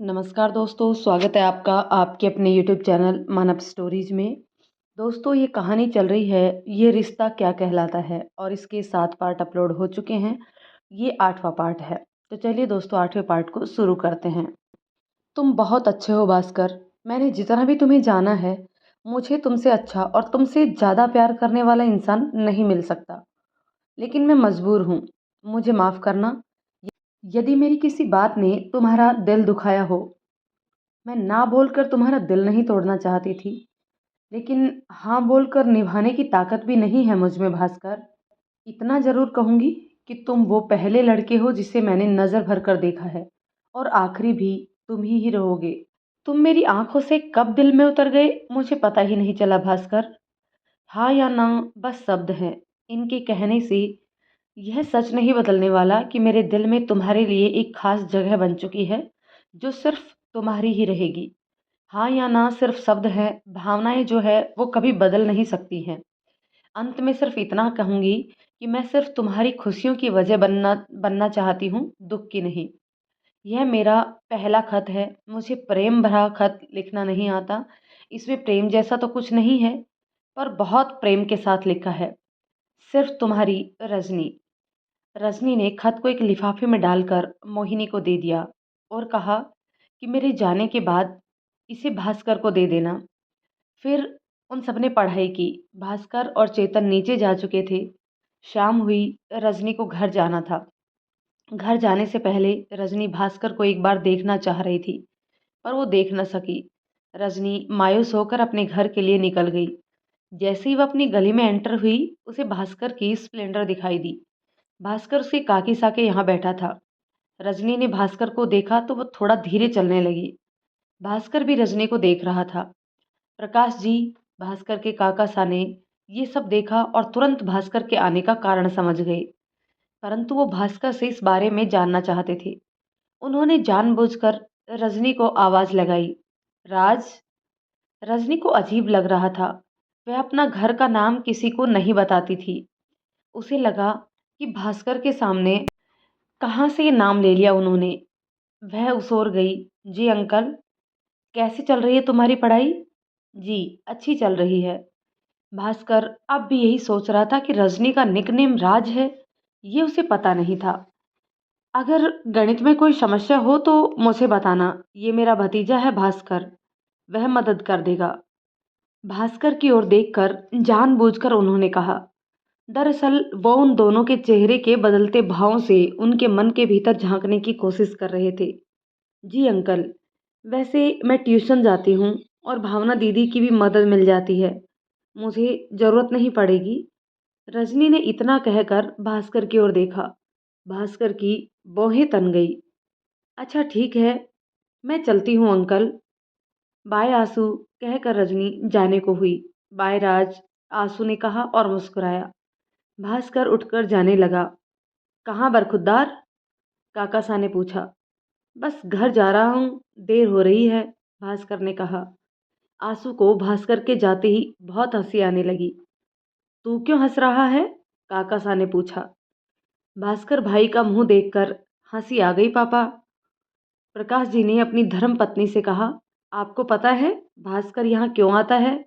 नमस्कार दोस्तों, स्वागत है आपका आपके अपने यूट्यूब चैनल मानव स्टोरीज में। दोस्तों, ये कहानी चल रही है ये रिश्ता क्या कहलाता है और इसके 7 पार्ट अपलोड हो चुके हैं। ये 8वां पार्ट है। तो चलिए दोस्तों, 8वें पार्ट को शुरू करते हैं। तुम बहुत अच्छे हो भास्कर। मैंने जितना भी तुम्हें जाना है, मुझे तुमसे अच्छा और तुमसे ज़्यादा प्यार करने वाला इंसान नहीं मिल सकता। लेकिन मैं मजबूर हूँ। मुझे माफ़ करना यदि मेरी किसी बात ने तुम्हारा दिल दुखाया हो। मैं ना बोलकर तुम्हारा दिल नहीं तोड़ना चाहती थी, लेकिन हाँ बोलकर निभाने की ताकत भी नहीं है मुझ में भास्कर। इतना ज़रूर कहूँगी कि तुम वो पहले लड़के हो जिसे मैंने नज़र भर कर देखा है, और आखिरी भी तुम ही रहोगे। तुम मेरी आंखों से कब दिल में उतर गए मुझे पता ही नहीं चला भास्कर। हाँ या ना बस शब्द हैं। इनके कहने से यह सच नहीं बदलने वाला कि मेरे दिल में तुम्हारे लिए एक खास जगह बन चुकी है, जो सिर्फ तुम्हारी ही रहेगी। हाँ या ना सिर्फ शब्द हैं, भावनाएं जो है वो कभी बदल नहीं सकती हैं। अंत में सिर्फ इतना कहूँगी कि मैं सिर्फ तुम्हारी खुशियों की वजह बनना बनना चाहती हूँ, दुख की नहीं। यह मेरा पहला खत है। मुझे प्रेम भरा खत लिखना नहीं आता। इसमें प्रेम जैसा तो कुछ नहीं है, पर बहुत प्रेम के साथ लिखा है। सिर्फ तुम्हारी, रजनी। रजनी ने खत को एक लिफाफे में डालकर मोहिनी को दे दिया और कहा कि मेरे जाने के बाद इसे भास्कर को दे देना। फिर उन सबने पढ़ाई की। भास्कर और चेतन नीचे जा चुके थे। शाम हुई। रजनी को घर जाना था। घर जाने से पहले रजनी भास्कर को एक बार देखना चाह रही थी, पर वो देख न सकी। रजनी मायूस होकर अपने घर के लिए निकल गई। जैसे ही वह अपनी गली में एंटर हुई, उसे भास्कर की स्प्लेंडर दिखाई दी। भास्कर उसके काकी साके यहाँ बैठा था। रजनी ने भास्कर को देखा तो वह थोड़ा धीरे चलने लगी। भास्कर भी रजनी को देख रहा था। प्रकाश जी, भास्कर के काका साने ये सब देखा और तुरंत भास्कर के आने का कारण समझ गए, परंतु वो भास्कर से इस बारे में जानना चाहते थे। उन्होंने जानबूझकर रजनी को आवाज लगाई, राज। रजनी को अजीब लग रहा था। वह अपना घर का नाम किसी को नहीं बताती थी। उसे लगा कि भास्कर के सामने कहाँ से ये नाम ले लिया उन्होंने। वह उस ओर गई। जी अंकल, कैसे चल रही है तुम्हारी पढ़ाई? जी, अच्छी चल रही है। भास्कर अब भी यही सोच रहा था कि रजनी का निकनेम राज है, ये उसे पता नहीं था। अगर गणित में कोई समस्या हो तो मुझे बताना, ये मेरा भतीजा है भास्कर, वह मदद कर देगा। भास्कर की ओर देखकर जानबूझकर उन्होंने कहा। दरअसल वो उन दोनों के चेहरे के बदलते भावों से उनके मन के भीतर झांकने की कोशिश कर रहे थे। जी अंकल, वैसे मैं ट्यूशन जाती हूँ और भावना दीदी की भी मदद मिल जाती है। मुझे ज़रूरत नहीं पड़ेगी। रजनी ने इतना कहकर भास्कर की ओर देखा। भास्कर की भौहें तन गई। अच्छा ठीक है, मैं चलती हूँ अंकल। बाय आंसू, कहकर रजनी जाने को हुई। बाय राज, आंसू ने कहा और मुस्कुराया। भास्कर उठकर जाने लगा। कहाँ बरखुद्दार? काका सा ने पूछा। बस घर जा रहा हूँ, देर हो रही है, भास्कर ने कहा। आंसू को भास्कर के जाते ही बहुत हंसी आने लगी। तू क्यों हंस रहा है? काका सा ने पूछा। भास्कर भाई का मुंह देखकर, हंसी आ गई पापा। प्रकाश जी ने अपनी धर्म पत्नी से कहा, आपको पता है भास्कर यहाँ क्यों आता है?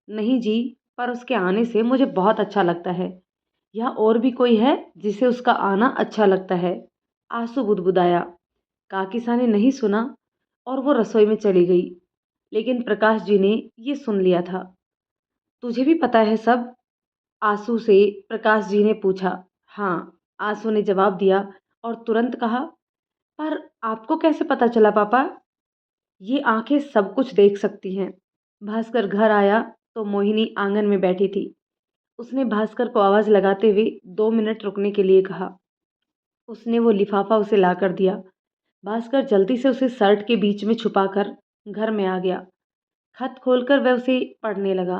नहीं जी, पर उसके आने से मुझे बहुत अच्छा लगता है। यहाँ और भी कोई है जिसे उसका आना अच्छा लगता है? आंसू बुदबुदाया। काकिसा ने नहीं सुना और वो रसोई में चली गई। लेकिन प्रकाश जी ने ये सुन लिया था। तुझे भी पता है सब? आंसू से प्रकाश जी ने पूछा। हाँ, आंसू ने जवाब दिया और तुरंत कहा, पर आपको कैसे पता चला पापा? ये आंखें सब कुछ देख सकती हैं। भास्कर घर आया तो मोहिनी आंगन में बैठी थी। उसने भास्कर को आवाज लगाते हुए 2 मिनट रुकने के लिए कहा। उसने वो लिफाफा उसे लाकर दिया। भास्कर जल्दी से उसे शर्ट के बीच में छुपाकर घर में आ गया। खत खोलकर वह उसे पढ़ने लगा।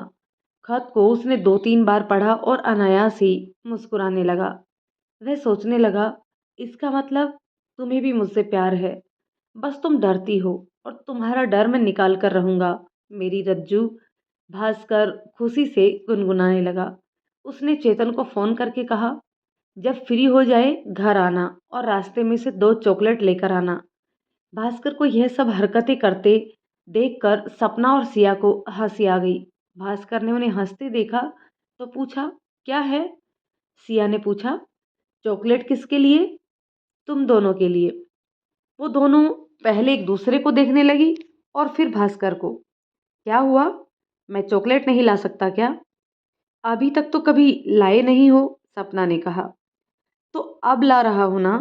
खत को उसने 2-3 बार पढ़ा और अनायास ही मुस्कुराने लगा। वह सोचने लगा, इसका मतलब तुम्हें भी मुझसे प्यार है। बस तुम डरती हो और तुम्हारा डर मैं निकाल कर रहूंगा, मेरी रज्जू। भास्कर खुशी से गुनगुनाने लगा। उसने चेतन को फोन करके कहा, जब फ्री हो जाए घर आना और रास्ते में से 2 चॉकलेट लेकर आना। भास्कर को यह सब हरकतें करते देखकर सपना और सिया को हंसी आ गई। भास्कर ने उन्हें हंसते देखा तो पूछा, क्या है? सिया ने पूछा, चॉकलेट किसके लिए? तुम दोनों के लिए। वो दोनों पहले एक दूसरे को देखने लगी और फिर भास्कर को। क्या हुआ? मैं चॉकलेट नहीं ला सकता क्या? अभी तक तो कभी लाए नहीं हो, सपना ने कहा। तो अब ला रहा हूं ना।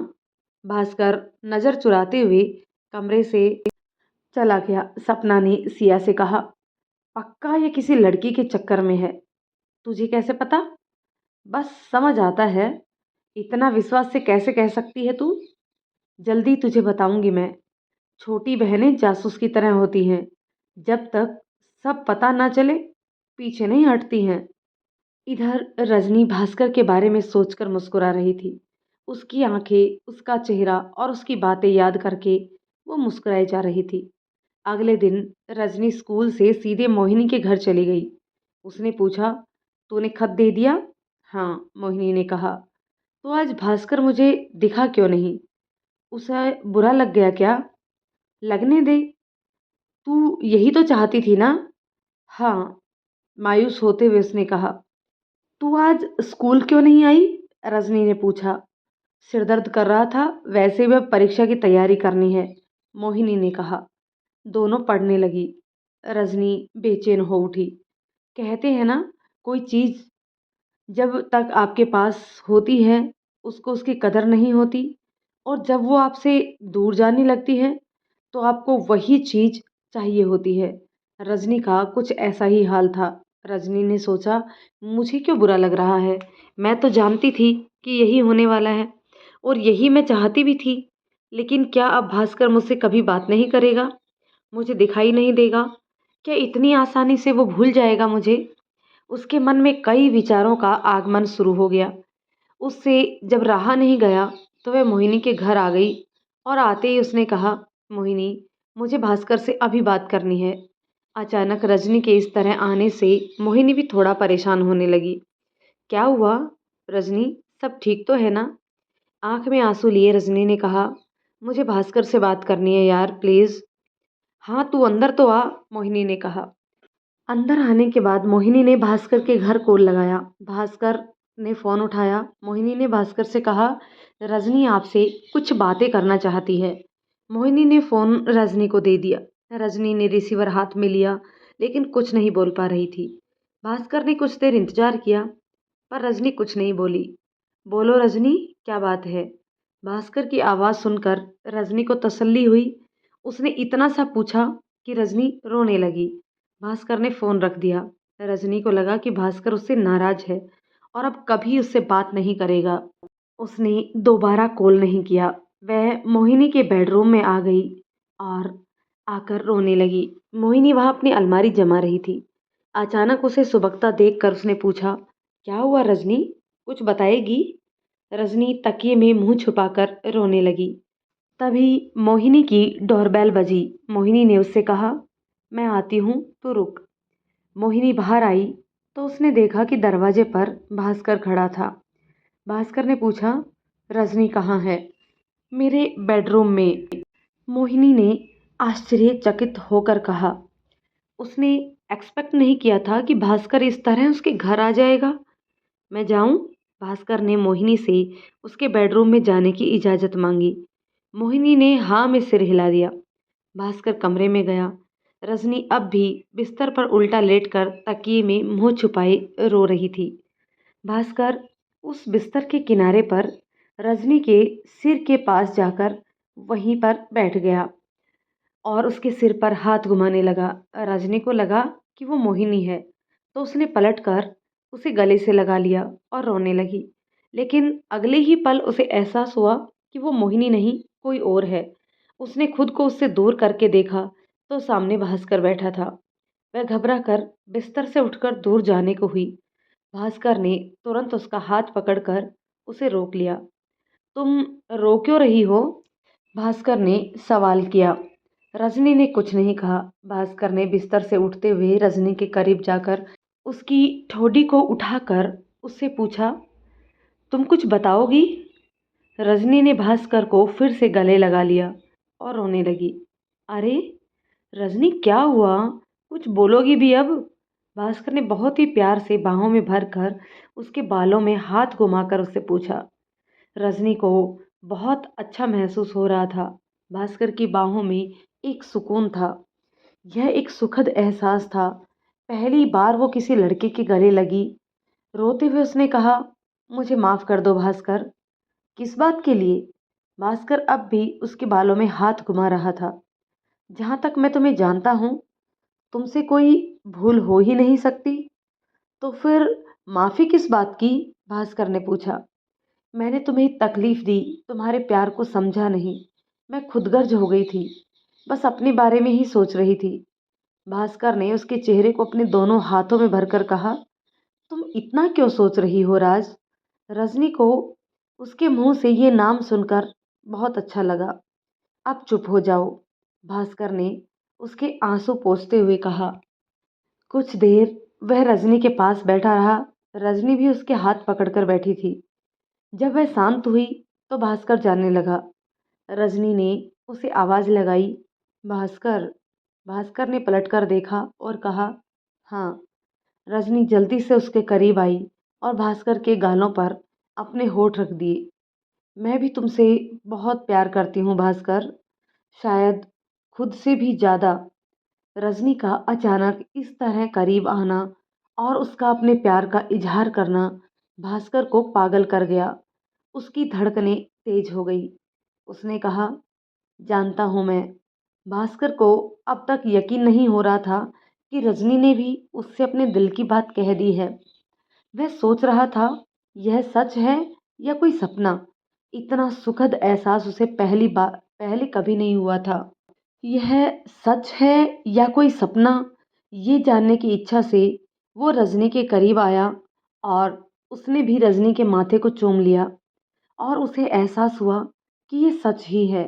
भास्कर नजर चुराते हुए कमरे से चला गया। सपना ने सिया से कहा, पक्का ये किसी लड़की के चक्कर में है। तुझे कैसे पता? बस समझ आता है। इतना विश्वास से कैसे कह सकती है तू? जल्दी तुझे बताऊंगी मैं। छोटी बहनें जासूस की तरह होती हैं। जब तक सब पता ना चले पीछे नहीं हटती हैं। इधर रजनी भास्कर के बारे में सोचकर मुस्कुरा रही थी। उसकी आंखें, उसका चेहरा और उसकी बातें याद करके वो मुस्कुराई जा रही थी। अगले दिन रजनी स्कूल से सीधे मोहिनी के घर चली गई। उसने पूछा, तूने खत दे दिया? हाँ, मोहिनी ने कहा। तो आज भास्कर मुझे दिखा क्यों नहीं? उसे बुरा लग गया क्या? लगने दे। तू यही तो चाहती थी ना? हाँ, मायूस होते हुए उसने कहा। तू आज स्कूल क्यों नहीं आई? रजनी ने पूछा। सिर दर्द कर रहा था, वैसे भी अब परीक्षा की तैयारी करनी है, मोहिनी ने कहा। दोनों पढ़ने लगी। रजनी बेचैन हो उठी। कहते हैं ना, कोई चीज़ जब तक आपके पास होती है उसको उसकी कदर नहीं होती, और जब वो आपसे दूर जाने लगती है तो आपको वही चीज़ चाहिए होती है। रजनी का कुछ ऐसा ही हाल था। रजनी ने सोचा, मुझे क्यों बुरा लग रहा है? मैं तो जानती थी कि यही होने वाला है और यही मैं चाहती भी थी। लेकिन क्या अब भास्कर मुझसे कभी बात नहीं करेगा? मुझे दिखाई नहीं देगा? क्या इतनी आसानी से वो भूल जाएगा मुझे? उसके मन में कई विचारों का आगमन शुरू हो गया। उससे जब रहा नहीं गया तो वह मोहिनी के घर आ गई और आते ही उसने कहा, मोहिनी, मुझे भास्कर से अभी बात करनी है। अचानक रजनी के इस तरह आने से मोहिनी भी थोड़ा परेशान होने लगी। क्या हुआ रजनी, सब ठीक तो है ना? आंख में आंसू लिए रजनी ने कहा, मुझे भास्कर से बात करनी है यार, प्लीज। हाँ, तू अंदर तो आ, मोहिनी ने कहा। अंदर आने के बाद मोहिनी ने भास्कर के घर कॉल लगाया। भास्कर ने फ़ोन उठाया। मोहिनी ने भास्कर से कहा, रजनी आपसे कुछ बातें करना चाहती है। मोहिनी ने फ़ोन रजनी को दे दिया। रजनी ने रिसीवर हाथ में लिया लेकिन कुछ नहीं बोल पा रही थी। भास्कर ने कुछ देर इंतजार किया पर रजनी कुछ नहीं बोली। बोलो रजनी, क्या बात है? भास्कर की आवाज़ सुनकर रजनी को तसल्ली हुई। उसने इतना सा पूछा कि रजनी रोने लगी। भास्कर ने फ़ोन रख दिया। रजनी को लगा कि भास्कर उससे नाराज़ है और अब कभी उससे बात नहीं करेगा। उसने दोबारा कॉल नहीं किया। वह मोहिनी के बेडरूम में आ गई और आकर रोने लगी। मोहिनी वहाँ अपनी अलमारी जमा रही थी। अचानक उसे सुबकता देखकर उसने पूछा, क्या हुआ रजनी, कुछ बताएगी? रजनी तकिए में मुंह छुपाकर रोने लगी। तभी मोहिनी की डोरबेल बजी। मोहिनी ने उससे कहा, मैं आती हूँ, तू रुक। मोहिनी बाहर आई तो उसने देखा कि दरवाजे पर भास्कर खड़ा था। भास्कर ने पूछा, रजनी कहाँ है? मेरे बेडरूम में, मोहिनी ने आश्चर्यचकित होकर कहा। उसने एक्सपेक्ट नहीं किया था कि भास्कर इस तरह उसके घर आ जाएगा। मैं जाऊं? भास्कर ने मोहिनी से उसके बेडरूम में जाने की इजाज़त मांगी। मोहिनी ने हाँ में सिर हिला दिया। भास्कर कमरे में गया। रजनी अब भी बिस्तर पर उल्टा लेटकर तकिए में मुंह छुपाए रो रही थी। भास्कर उस बिस्तर के किनारे पर रजनी के सिर के पास जाकर वहीं पर बैठ गया और उसके सिर पर हाथ घुमाने लगा। रजनी को लगा कि वो मोहिनी है तो उसने पलटकर उसे गले से लगा लिया और रोने लगी। लेकिन अगले ही पल उसे एहसास हुआ कि वो मोहिनी नहीं, कोई और है। उसने खुद को उससे दूर करके देखा तो सामने भास्कर बैठा था। वह घबरा कर बिस्तर से उठकर दूर जाने को हुई। भास्कर ने तुरंत उसका हाथ पकड़कर उसे रोक लिया। तुम रो क्यों रही हो? भास्कर ने सवाल किया। रजनी ने कुछ नहीं कहा। भास्कर ने बिस्तर से उठते हुए रजनी के करीब जाकर उसकी ठोडी को उठाकर उससे पूछा, तुम कुछ बताओगी? रजनी ने भास्कर को फिर से गले लगा लिया। और रोने लगी। अरे रजनी, क्या हुआ? कुछ बोलोगी भी अब? भास्कर ने बहुत ही प्यार से बाहों में भरकर उसके बालों में हाथ घुमाकर उससे पूछा। रजनी को बहुत अच्छा महसूस हो रहा था। भास्कर की बाहों में एक सुकून था। यह एक सुखद एहसास था। पहली बार वो किसी लड़के के गले लगी। रोते हुए उसने कहा, मुझे माफ कर दो भास्कर। किस बात के लिए? भास्कर अब भी उसके बालों में हाथ घुमा रहा था। जहां तक मैं तुम्हें जानता हूं, तुमसे कोई भूल हो ही नहीं सकती। तो फिर माफी किस बात की? भास्कर ने पूछा। मैंने तुम्हें तकलीफ दी, तुम्हारे प्यार को समझा नहीं। मैं खुदगर्ज हो गई थी, बस अपने बारे में ही सोच रही थी। भास्कर ने उसके चेहरे को अपने दोनों हाथों में भरकर कहा, तुम इतना क्यों सोच रही हो राज? रजनी को उसके मुंह से ये नाम सुनकर बहुत अच्छा लगा। अब चुप हो जाओ, भास्कर ने उसके आंसू पोंछते हुए कहा। कुछ देर वह रजनी के पास बैठा रहा। रजनी भी उसके हाथ पकड़कर बैठी थी। जब वह शांत हुई तो भास्कर जाने लगा। रजनी ने उसे आवाज लगाई, भास्कर। भास्कर ने पलटकर देखा और कहा, हाँ। रजनी जल्दी से उसके करीब आई और भास्कर के गालों पर अपने होठ रख दिए। मैं भी तुमसे बहुत प्यार करती हूँ भास्कर, शायद खुद से भी ज्यादा। रजनी का अचानक इस तरह करीब आना और उसका अपने प्यार का इजहार करना भास्कर को पागल कर गया। उसकी धड़कनें तेज हो गई। उसने कहा, जानता हूं मैं। भास्कर को अब तक यकीन नहीं हो रहा था कि रजनी ने भी उससे अपने दिल की बात कह दी है। वह सोच रहा था, यह सच है या कोई सपना। इतना सुखद एहसास उसे पहले कभी नहीं हुआ था। यह सच है या कोई सपना, ये जानने की इच्छा से वो रजनी के करीब आया और उसने भी रजनी के माथे को चूम लिया और उसे एहसास हुआ कि ये सच ही है।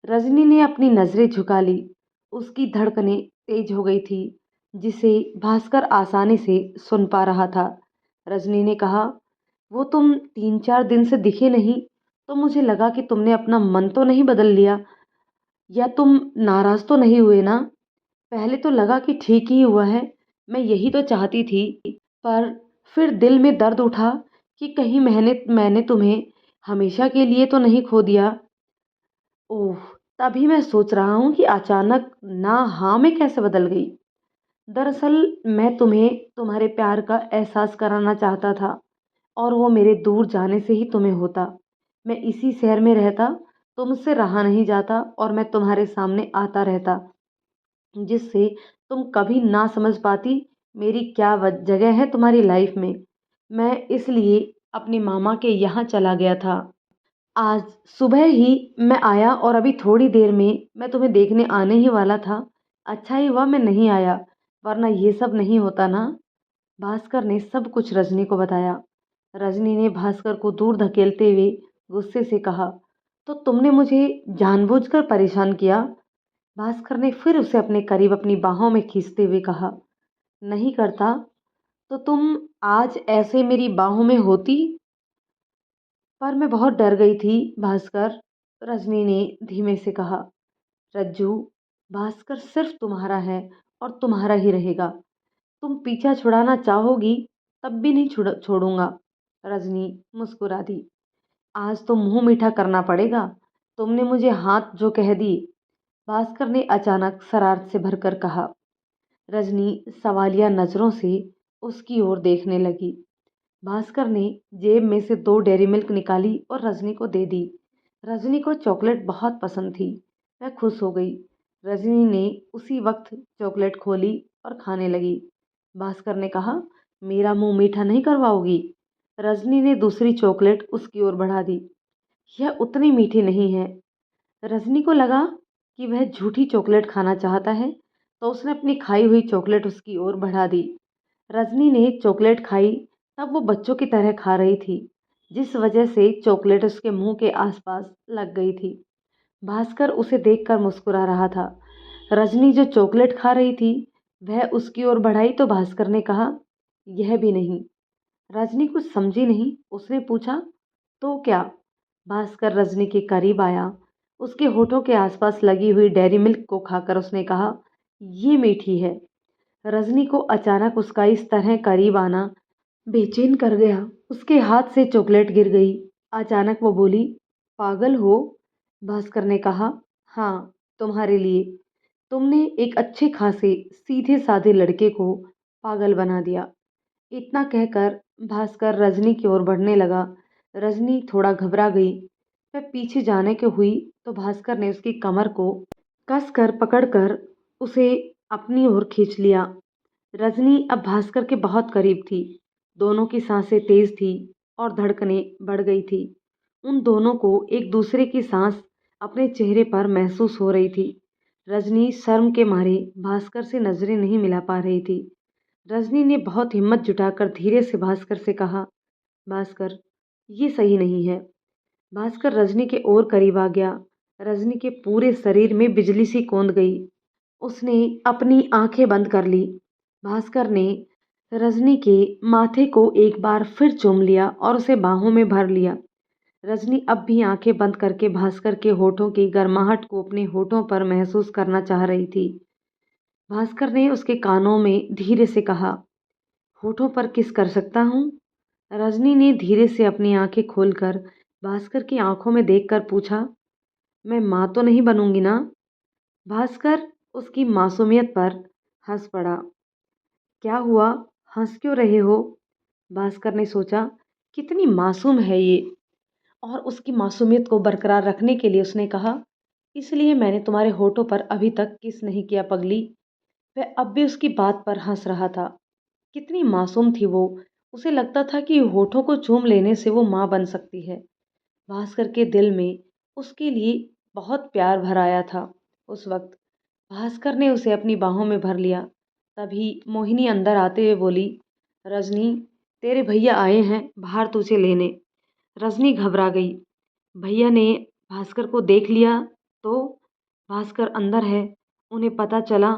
रजनी ने अपनी नजरें झुका ली। उसकी धड़कनें तेज हो गई थी, जिसे भास्कर आसानी से सुन पा रहा था। रजनी ने कहा, वो तुम 3-4 दिन से दिखे नहीं, तो मुझे लगा कि तुमने अपना मन तो नहीं बदल लिया, या तुम नाराज तो नहीं हुए ना? पहले तो लगा कि ठीक ही हुआ है, मैं यही तो चाहती थी। पर फिर दिल में दर्द उठा कि कहीं मैंने मैंने तुम्हें हमेशा के लिए तो नहीं खो दिया। ओह, तभी मैं सोच रहा हूँ कि अचानक ना हाँ में कैसे बदल गई। दरअसल मैं तुम्हें तुम्हारे प्यार का एहसास कराना चाहता था, और वो मेरे दूर जाने से ही तुम्हें होता। मैं इसी शहर में रहता तो मुझसे रहा नहीं जाता और मैं तुम्हारे सामने आता रहता, जिससे तुम कभी ना समझ पाती मेरी क्या जगह है तुम्हारी लाइफ में। मैं इसलिए अपने मामा के यहाँ चला गया था। आज सुबह ही मैं आया और अभी थोड़ी देर में मैं तुम्हें देखने आने ही वाला था। अच्छा ही हुआ मैं नहीं आया, वरना ये सब नहीं होता ना। भास्कर ने सब कुछ रजनी को बताया। रजनी ने भास्कर को दूर धकेलते हुए गुस्से से कहा, तो तुमने मुझे जानबूझकर परेशान किया? भास्कर ने फिर उसे अपने करीब अपनी बाहों में खींचते हुए कहा, नहीं करता तो तुम आज ऐसे मेरी बाहों में होती। पर मैं बहुत डर गई थी भास्कर, रजनी ने धीमे से कहा। रज्जू, भास्कर सिर्फ तुम्हारा है और तुम्हारा ही रहेगा। तुम पीछा छुड़ाना चाहोगी तब भी नहीं छोड़ूंगा। रजनी मुस्कुरा दी। आज तो मुंह मीठा करना पड़ेगा, तुमने मुझे हाथ जो कह दी, भास्कर ने अचानक शरारत से भरकर कहा। रजनी सवालिया नजरों से उसकी ओर देखने लगी। भास्कर ने जेब में से 2 डेयरी मिल्क निकाली और रजनी को दे दी। रजनी को चॉकलेट बहुत पसंद थी। वह खुश हो गई। रजनी ने उसी वक्त चॉकलेट खोली और खाने लगी। भास्कर ने कहा, मेरा मुंह मीठा नहीं करवाओगी? रजनी ने दूसरी चॉकलेट उसकी ओर बढ़ा दी। यह उतनी मीठी नहीं है। रजनी को लगा कि वह झूठी चॉकलेट खाना चाहता है, तो उसने अपनी खाई हुई चॉकलेट उसकी ओर बढ़ा दी। रजनी ने चॉकलेट खाई, तब वो बच्चों की तरह खा रही थी, जिस वजह से चॉकलेट उसके मुंह के आसपास लग गई थी। भास्कर उसे देखकर मुस्कुरा रहा था। रजनी जो चॉकलेट खा रही थी, वह उसकी ओर बढ़ाई तो भास्कर ने कहा, यह भी नहीं। रजनी कुछ समझी नहीं। उसने पूछा, तो क्या? भास्कर रजनी के करीब आया उसके होठों के आसपास लगी हुई डेयरी मिल्क को खाकर उसने कहा, ये मीठी है। रजनी को अचानक उसका इस तरह करीब आना बेचैन कर गया। उसके हाथ से चॉकलेट गिर गई। अचानक वो बोली, पागल हो? भास्कर ने कहा, हाँ, तुम्हारे लिए। तुमने एक अच्छे खासे सीधे साधे लड़के को पागल बना दिया। इतना कहकर भास्कर रजनी की ओर बढ़ने लगा। रजनी थोड़ा घबरा गई। वह पीछे जाने को हुई तो भास्कर ने उसकी कमर को कसकर पकड़कर उसे अपनी ओर खींच लिया। रजनी अब भास्कर के बहुत करीब थी। दोनों की सांसें तेज थी और धड़कनें बढ़ गई थी। उन दोनों को एक दूसरे की सांस अपने चेहरे पर महसूस हो रही थी। रजनी शर्म के मारे भास्कर से नजरें नहीं मिला पा रही थी। रजनी ने बहुत हिम्मत जुटाकर धीरे से भास्कर से कहा, भास्कर, ये सही नहीं है। भास्कर रजनी के और करीब आ गया। रजनी के पूरे शरीर में बिजली सी कौंध गई। उसने अपनी आंखें बंद कर ली। भास्कर ने रजनी के माथे को एक बार फिर चूम लिया और उसे बाहों में भर लिया। रजनी अब भी आंखें बंद करके भास्कर के होठों की गर्माहट को अपने होठों पर महसूस करना चाह रही थी। भास्कर ने उसके कानों में धीरे से कहा, होठों पर किस कर सकता हूँ? रजनी ने धीरे से अपनी आंखें खोलकर भास्कर की आंखों में देखकर पूछा, मैं माँ तो नहीं बनूंगी ना? भास्कर उसकी मासूमियत पर हंस पड़ा। क्या हुआ? हंस क्यों रहे हो? भास्कर ने सोचा, कितनी मासूम है ये। और उसकी मासूमियत को बरकरार रखने के लिए उसने कहा, इसलिए मैंने तुम्हारे होठों पर अभी तक किस नहीं किया पगली। वह अब भी उसकी बात पर हंस रहा था। कितनी मासूम थी वो। उसे लगता था कि होठों को चूम लेने से वो माँ बन सकती है। भास्कर के दिल में उसके लिए बहुत प्यार भर आया था। उस वक्त भास्कर ने उसे अपनी बाहों में भर लिया। तभी मोहिनी अंदर आते हुए बोली, रजनी, तेरे भैया आए हैं बाहर तुझे लेने। रजनी घबरा गई। भैया ने भास्कर को देख लिया तो? भास्कर अंदर है, उन्हें पता चला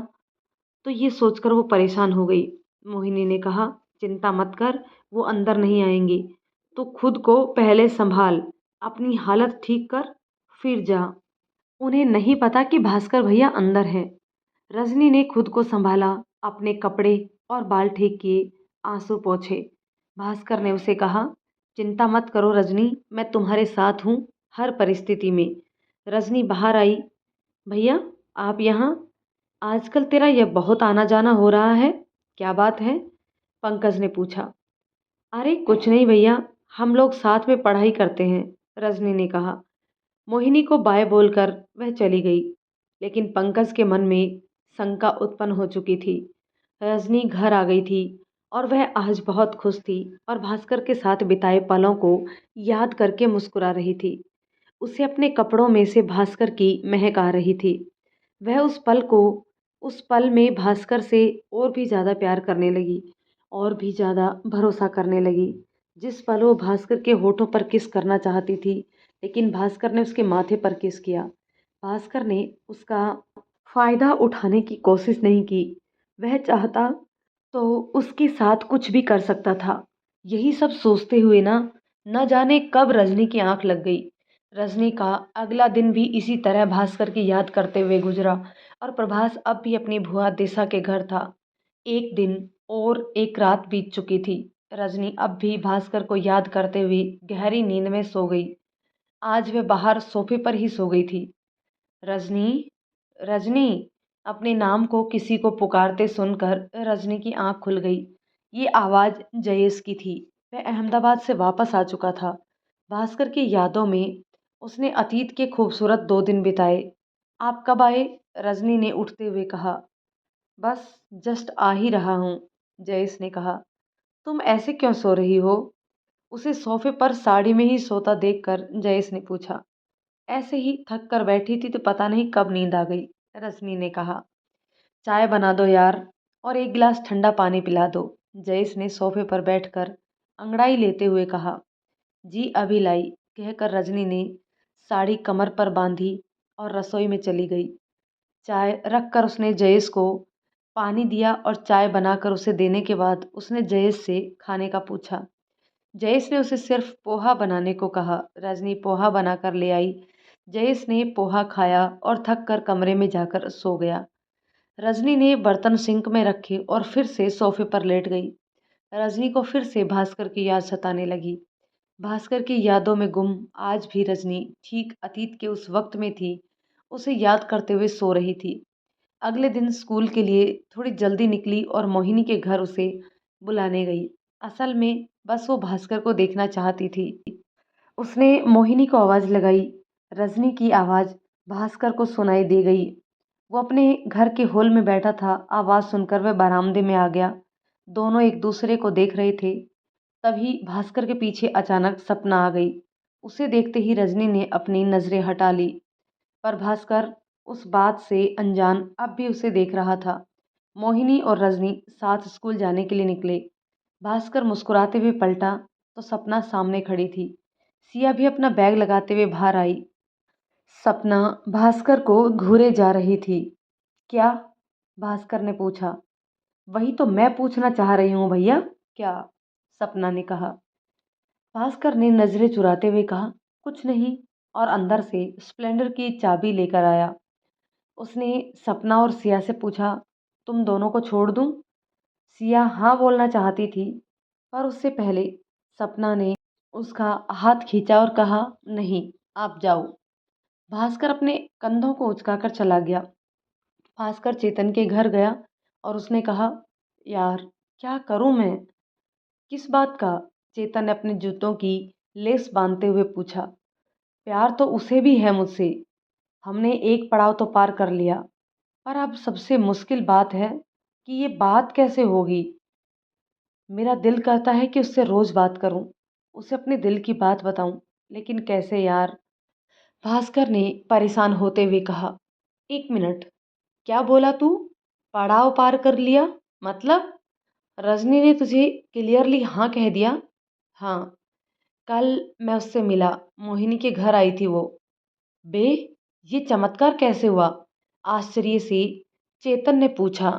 तो ये सोचकर वो परेशान हो गई। मोहिनी ने कहा, चिंता मत कर, वो अंदर नहीं आएंगे। तो खुद को पहले संभाल, अपनी हालत ठीक कर, फिर जा। उन्हें नहीं पता कि भास्कर भैया अंदर हैं। रजनी ने खुद को संभाला, अपने कपड़े और बाल ठीक किए, आंसू पोंछे। भास्कर ने उसे कहा, चिंता मत करो रजनी, मैं तुम्हारे साथ हूँ हर परिस्थिति में। रजनी बाहर आई। भैया, आप यहाँ? आजकल तेरा यह बहुत आना जाना हो रहा है, क्या बात है? पंकज ने पूछा। अरे कुछ नहीं भैया, हम लोग साथ में पढ़ाई करते हैं, रजनी ने कहा। मोहिनी को बाय बोलकर वह चली गई। लेकिन पंकज के मन में शंका उत्पन्न हो चुकी थी। रजनी घर आ गई थी और वह आज बहुत खुश थी और भास्कर के साथ बिताए पलों को याद करके मुस्कुरा रही थी। उसे अपने कपड़ों में से भास्कर की महक आ रही थी। वह उस पल में भास्कर से और भी ज़्यादा प्यार करने लगी और भी ज़्यादा भरोसा करने लगी। जिस पल वो भास्कर के होठों पर किस करना चाहती थी, लेकिन भास्कर ने उसके माथे पर किस किया। भास्कर ने उसका फ़ायदा उठाने की कोशिश नहीं की। वह चाहता तो उसके साथ कुछ भी कर सकता था। यही सब सोचते हुए न जाने कब रजनी की आंख लग गई। रजनी का अगला दिन भी इसी तरह भास्कर की याद करते हुए गुजरा और प्रभास अब भी अपनी भुआ दिशा के घर था। एक दिन और एक रात बीत चुकी थी। रजनी अब भी भास्कर को याद करते हुए गहरी नींद में सो गई। आज वह बाहर सोफे पर ही सो गई थी। रजनी, रजनी, अपने नाम को किसी को पुकारते सुनकर रजनी की आंख खुल गई। ये आवाज़ जयेश की थी। वह अहमदाबाद से वापस आ चुका था। भास्कर की यादों में उसने अतीत के खूबसूरत 2 दिन बिताए। आप कब आए? रजनी ने उठते हुए कहा। बस जस्ट आ ही रहा हूँ, जयेश ने कहा। तुम ऐसे क्यों सो रही हो? उसे सोफे पर साड़ी में ही सोता देखकर जयेश ने पूछा। ऐसे ही थक कर बैठी थी तो पता नहीं कब नींद आ गई, रजनी ने कहा। चाय बना दो यार और एक गिलास ठंडा पानी पिला दो, जयेश ने सोफे पर बैठकर अंगड़ाई लेते हुए कहा। जी अभी लाई, कहकर रजनी ने साड़ी कमर पर बांधी और रसोई में चली गई। चाय रखकर उसने जयेश को पानी दिया और चाय बनाकर उसे देने के बाद उसने जयेश से खाने का पूछा। जयेश ने उसे सिर्फ पोहा बनाने को कहा। रजनी पोहा बनाकर ले आई। जयेश ने पोहा खाया और थक कर कमरे में जाकर सो गया। रजनी ने बर्तन सिंक में रखे और फिर से सोफे पर लेट गई। रजनी को फिर से भास्कर की याद सताने लगी। भास्कर की यादों में गुम आज भी रजनी ठीक अतीत के उस वक्त में थी, उसे याद करते हुए सो रही थी। अगले दिन स्कूल के लिए थोड़ी जल्दी निकली और मोहिनी के घर उसे बुलाने गई। असल में बस वो भास्कर को देखना चाहती थी। उसने मोहिनी को आवाज़ लगाई। रजनी की आवाज़ भास्कर को सुनाई दे गई। वो अपने घर के हॉल में बैठा था। आवाज़ सुनकर वह बरामदे में आ गया। दोनों एक दूसरे को देख रहे थे। तभी भास्कर के पीछे अचानक सपना आ गई। उसे देखते ही रजनी ने अपनी नज़रें हटा ली, पर भास्कर उस बात से अनजान अब भी उसे देख रहा था। मोहिनी और रजनी साथ स्कूल जाने के लिए निकले। भास्कर मुस्कुराते हुए पलटा तो सपना सामने खड़ी थी। सिया भी अपना बैग लगाते हुए बाहर आई। सपना भास्कर को घूरे जा रही थी। क्या? भास्कर ने पूछा। वही तो मैं पूछना चाह रही हूँ भैया। क्या? सपना ने कहा। भास्कर ने नजरें चुराते हुए कहा, कुछ नहीं, और अंदर से स्प्लेंडर की चाबी लेकर आया। उसने सपना और सिया से पूछा, तुम दोनों को छोड़ दूं? सिया हाँ बोलना चाहती थी, पर उससे पहले सपना ने उसका हाथ खींचा और कहा, नहीं, आप जाओ। भास्कर अपने कंधों को उचकाकर चला गया। भास्कर चेतन के घर गया और उसने कहा, यार क्या करूं मैं? किस बात का? चेतन ने अपने जूतों की लेस बांधते हुए पूछा। प्यार तो उसे भी है मुझसे। हमने एक पड़ाव तो पार कर लिया, पर अब सबसे मुश्किल बात है कि ये बात कैसे होगी। मेरा दिल कहता है कि उससे रोज बात करूं, उसे अपने दिल की बात बताऊं, लेकिन कैसे यार? भास्कर ने परेशान होते हुए कहा। एक मिनट, क्या बोला तू? पड़ाव पार कर लिया मतलब? रजनी ने तुझे क्लियरली हाँ कह दिया? हाँ, कल मैं उससे मिला, मोहिनी के घर आई थी वो। बे, ये चमत्कार कैसे हुआ? आश्चर्य से चेतन ने पूछा।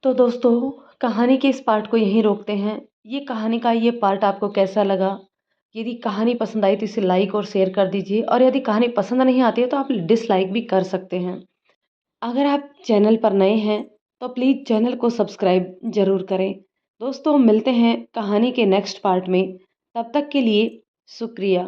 तो दोस्तों, कहानी के इस पार्ट को यहीं रोकते हैं। ये कहानी का ये पार्ट आपको कैसा लगा? यदि कहानी पसंद आई तो इसे लाइक और शेयर कर दीजिए, और यदि कहानी पसंद नहीं आती है तो आप डिसलाइक भी कर सकते हैं। अगर आप चैनल पर नए हैं तो प्लीज़ चैनल को सब्सक्राइब ज़रूर करें। दोस्तों, मिलते हैं कहानी के नेक्स्ट पार्ट में। तब तक के लिए शुक्रिया।